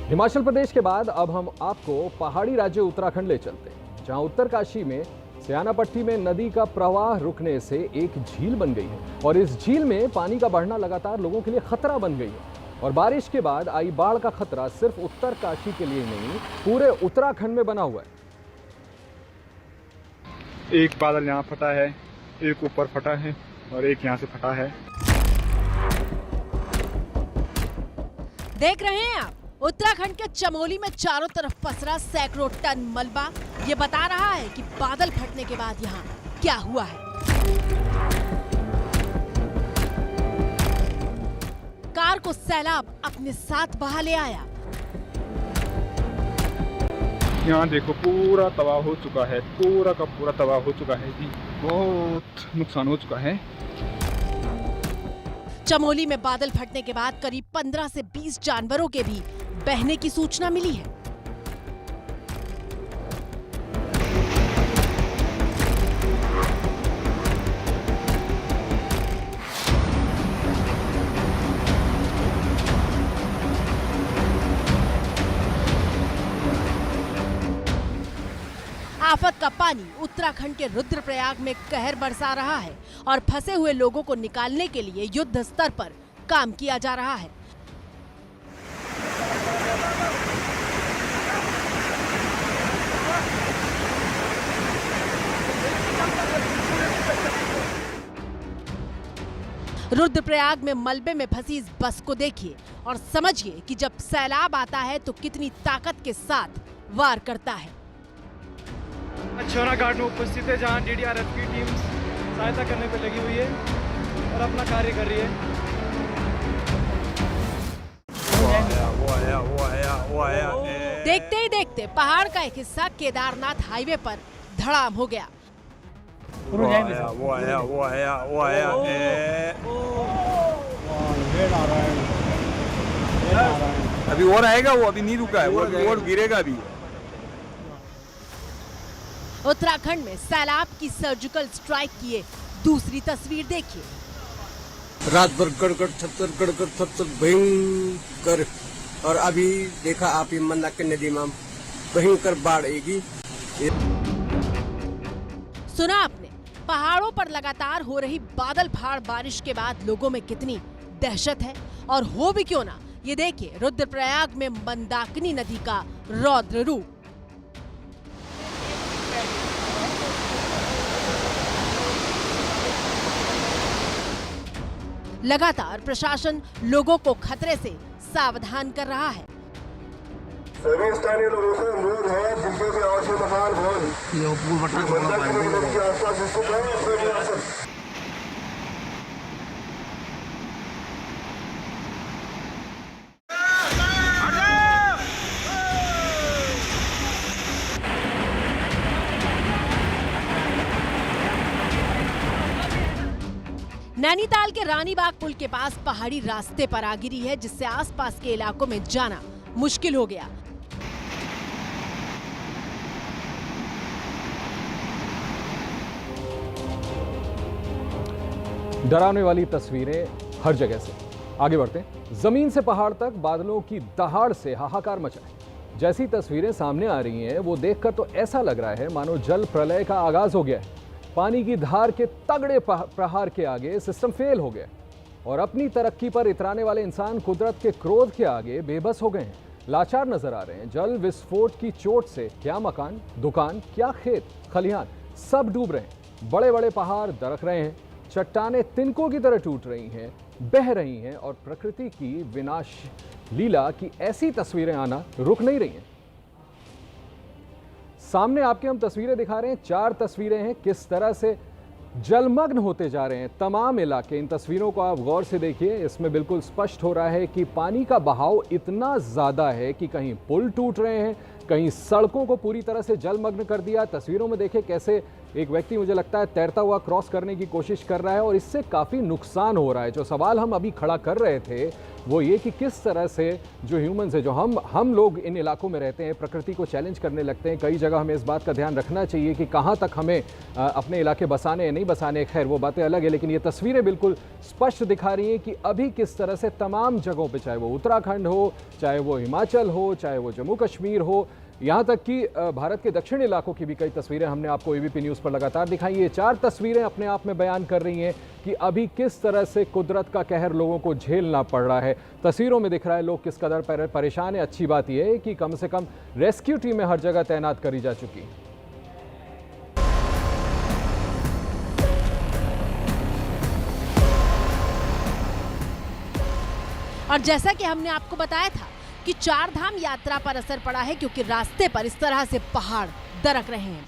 हिमाचल प्रदेश के बाद अब हम आपको पहाड़ी राज्य उत्तराखंड ले चलते हैं, जहां उत्तरकाशी में स्यानापट्टी में नदी का प्रवाह रुकने से एक झील बन गई है और इस झील में पानी का बढ़ना लगातार लोगों के लिए खतरा बन गई है। और बारिश के बाद आई बाढ़ का खतरा सिर्फ उत्तरकाशी के लिए नहीं, पूरे उत्तराखंड में बना हुआ है। एक बादल यहाँ फटा है, एक ऊपर फटा है और एक यहाँ से फटा है। देख रहे हैं आप, उत्तराखंड के चमोली में चारों तरफ पसरा सैकड़ों टन मलबा। ये बता रहा है कि बादल फटने के बाद यहाँ क्या हुआ है। कार को सैलाब अपने साथ बहा ले आया। यहाँ देखो पूरा तबाह हो चुका है, पूरा का पूरा तबाह हो चुका है जी, बहुत नुकसान हो चुका है। चमोली में बादल फटने के बाद करीब 15 से 20 जानवरों के भी बहने की सूचना मिली है। आफत का पानी उत्तराखंड के रुद्रप्रयाग में कहर बरसा रहा है और फंसे हुए लोगों को निकालने के लिए युद्ध स्तर पर काम किया जा रहा है। रुद्रप्रयाग में मलबे में फंसी इस बस को देखिए और समझिए कि जब सैलाब आता है तो कितनी ताकत के साथ वार करता है। छोरा घाट में उपस्थित है, जहां डीडीआरएफ की टीम सहायता करने पर लगी हुई है और अपना कार्य कर रही है। देखते ही देखते पहाड़ का एक हिस्सा केदारनाथ हाईवे पर धड़ाम हो गया। अभी और आएगा, वो अभी नहीं रुका है, वो और गिरेगा अभी। उत्तराखंड में सैलाब की सर्जिकल स्ट्राइक की ये दूसरी तस्वीर देखिए। रात भर गड़गड़ थत्तर भयंकर, और अभी देखा आप ही मंदाकिनी नदी में भयंकर बाढ़ आएगी। सुना आपने, पहाड़ों पर लगातार हो रही बादल फाड़ बारिश के बाद लोगों में कितनी दहशत है। और हो भी क्यों ना, ये देखिए रुद्रप्रयाग में मंदाकिनी नदी का रौद्र रूप। लगातार प्रशासन लोगों को खतरे से सावधान कर रहा है। सभी स्थानीय लोगों से अनुरोध है, जिनके भी आवासीय मकान के आसपास स्थित है, नैनीताल के रानीबाग पुल के पास पहाड़ी रास्ते पर आ गिरी है, जिससे आसपास के इलाकों में जाना मुश्किल हो गया। डरावने वाली तस्वीरें हर जगह से। आगे बढ़ते हैं। जमीन से पहाड़ तक बादलों की दहाड़ से हाहाकार मचा है। जैसी तस्वीरें सामने आ रही हैं, वो देखकर तो ऐसा लग रहा है मानो जल प्रलय का आगाज हो गया है। पानी की धार के तगड़े प्रहार के आगे सिस्टम फेल हो गया और अपनी तरक्की पर इतराने वाले इंसान कुदरत के क्रोध के आगे बेबस हो गए हैं, लाचार नजर आ रहे हैं। जल विस्फोट की चोट से क्या मकान, दुकान, क्या खेत खलिहान सब डूब रहे हैं। बड़े बड़े पहाड़ दरक रहे हैं, चट्टानें तिनकों की तरह टूट रही हैं, बह रही हैं और प्रकृति की विनाश लीला की ऐसी तस्वीरें आना रुक नहीं रही हैं। सामने आपके हम तस्वीरें दिखा रहे हैं, 4 तस्वीरें हैं किस तरह से जलमग्न होते जा रहे हैं तमाम इलाके। इन तस्वीरों को आप गौर से देखिए, इसमें बिल्कुल स्पष्ट हो रहा है कि पानी का बहाव इतना ज्यादा है कि कहीं पुल टूट रहे हैं, कहीं सड़कों को पूरी तरह से जलमग्न कर दिया। तस्वीरों में देखें कैसे एक व्यक्ति मुझे लगता है तैरता हुआ क्रॉस करने की कोशिश कर रहा है और इससे काफ़ी नुकसान हो रहा है। जो सवाल हम अभी खड़ा कर रहे थे वो ये कि किस तरह से जो ह्यूमंस है, जो हम लोग इन इलाकों में रहते हैं, प्रकृति को चैलेंज करने लगते हैं। कई जगह हमें इस बात का ध्यान रखना चाहिए कि कहाँ तक हमें अपने इलाके बसाने या नहीं बसाने, खैर वो बातें अलग है, लेकिन ये तस्वीरें बिल्कुल स्पष्ट दिखा रही हैं कि अभी किस तरह से तमाम जगहों पर, चाहे वो उत्तराखंड हो, चाहे वो हिमाचल हो, चाहे वो जम्मू कश्मीर हो, यहाँ तक कि भारत के दक्षिण इलाकों की भी कई तस्वीरें हमने आपको एबीपी न्यूज़ पर लगातार दिखाई। ये 4 तस्वीरें अपने आप में बयान कर रही हैं कि अभी किस तरह से कुदरत का कहर लोगों को झेलना पड़ रहा है। तस्वीरों में दिख रहा है लोग किस कदर परेशान है। अच्छी बात यह है कि कम से कम रेस्क्यू टीमें हर जगह तैनात करी जा चुकी। और जैसा कि हमने आपको बताया था कि 4 धाम यात्रा पर असर पड़ा है, क्योंकि रास्ते पर इस तरह से पहाड़ दरक रहे हैं।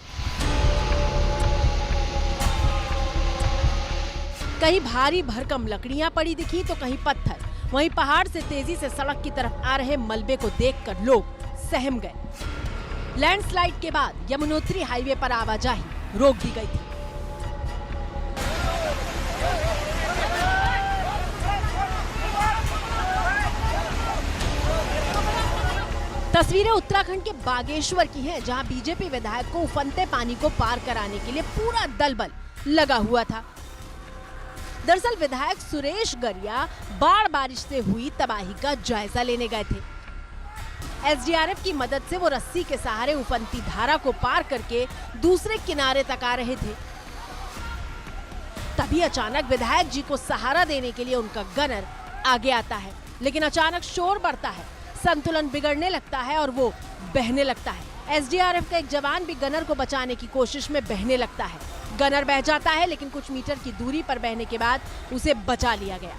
कहीं भारी भरकम लकड़ियां पड़ी दिखी तो कहीं पत्थर। वहीं पहाड़ से तेजी से सड़क की तरफ आ रहे मलबे को देखकर लोग सहम गए। लैंडस्लाइड के बाद यमुनोत्री हाईवे पर आवाजाही रोक दी गई थी। तस्वीरें उत्तराखंड के बागेश्वर की हैं, जहां बीजेपी विधायक को उफनते पानी को पार कराने के लिए पूरा दलबल लगा हुआ था। दरअसल विधायक सुरेश गरिया बाढ़ बारिश से हुई तबाही का जायजा लेने गए थे। एसडीआरएफ की मदद से वो रस्सी के सहारे उफनती धारा को पार करके दूसरे किनारे तक आ रहे थे। तभी अचानक विधायक जी को सहारा देने के लिए उनका गनर आगे आता है, लेकिन अचानक शोर बढ़ता है, संतुलन बिगड़ने लगता है और वो बहने लगता है। एसडीआरएफ का एक जवान भी गनर को बचाने की कोशिश में बहने लगता है। गनर बह जाता है, लेकिन कुछ मीटर की दूरी पर बहने के बाद उसे बचा लिया गया।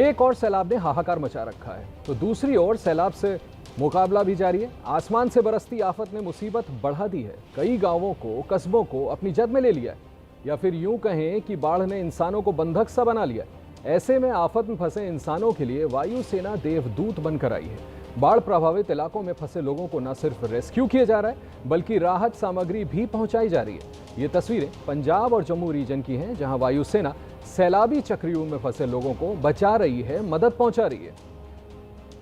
एक और सैलाब ने हाहाकार मचा रखा है तो दूसरी ओर सैलाब से मुकाबला भी जारी है। आसमान से बरसती आफत ने मुसीबत बढ़ा दी है। कई गांवों को, कस्बों को अपनी जद में ले लिया है, या फिर यूं कहें कि बाढ़ ने इंसानों को बंधक सा बना लिया। ऐसे में आफत में फंसे इंसानों के लिए वायुसेना देवदूत बनकर आई है। बाढ़ प्रभावित इलाकों में फंसे लोगों को न सिर्फ रेस्क्यू किया जा रहा है, बल्कि राहत सामग्री भी पहुंचाई जा रही है। ये तस्वीरें पंजाब और जम्मू रीजन की हैं, जहां वायुसेना सैलाबी चक्रव्यूह में फंसे लोगों को बचा रही है, मदद पहुंचा रही है।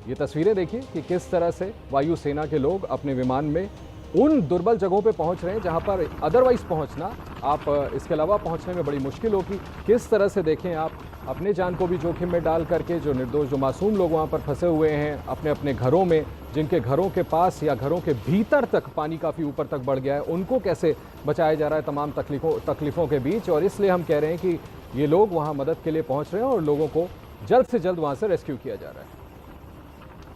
ये तस्वीरें देखिए कि किस तरह से वायुसेना के लोग अपने विमान में उन दुर्बल जगहों पे पहुंच रहे हैं जहां पर अदरवाइज पहुंचना, आप इसके अलावा पहुंचने में बड़ी मुश्किल होगी। किस तरह से देखें आप अपने जान को भी जोखिम में डाल करके जो निर्दोष, जो मासूम लोग वहां पर फंसे हुए हैं अपने अपने घरों में, जिनके घरों के पास या घरों के भीतर तक पानी काफ़ी ऊपर तक बढ़ गया है, उनको कैसे बचाया जा रहा है तमाम तकलीफ़ों के बीच। और इसलिए हम कह रहे हैं कि ये लोग वहाँ मदद के लिए पहुँच रहे हैं और लोगों को जल्द से जल्द वहाँ से रेस्क्यू किया जा रहा है।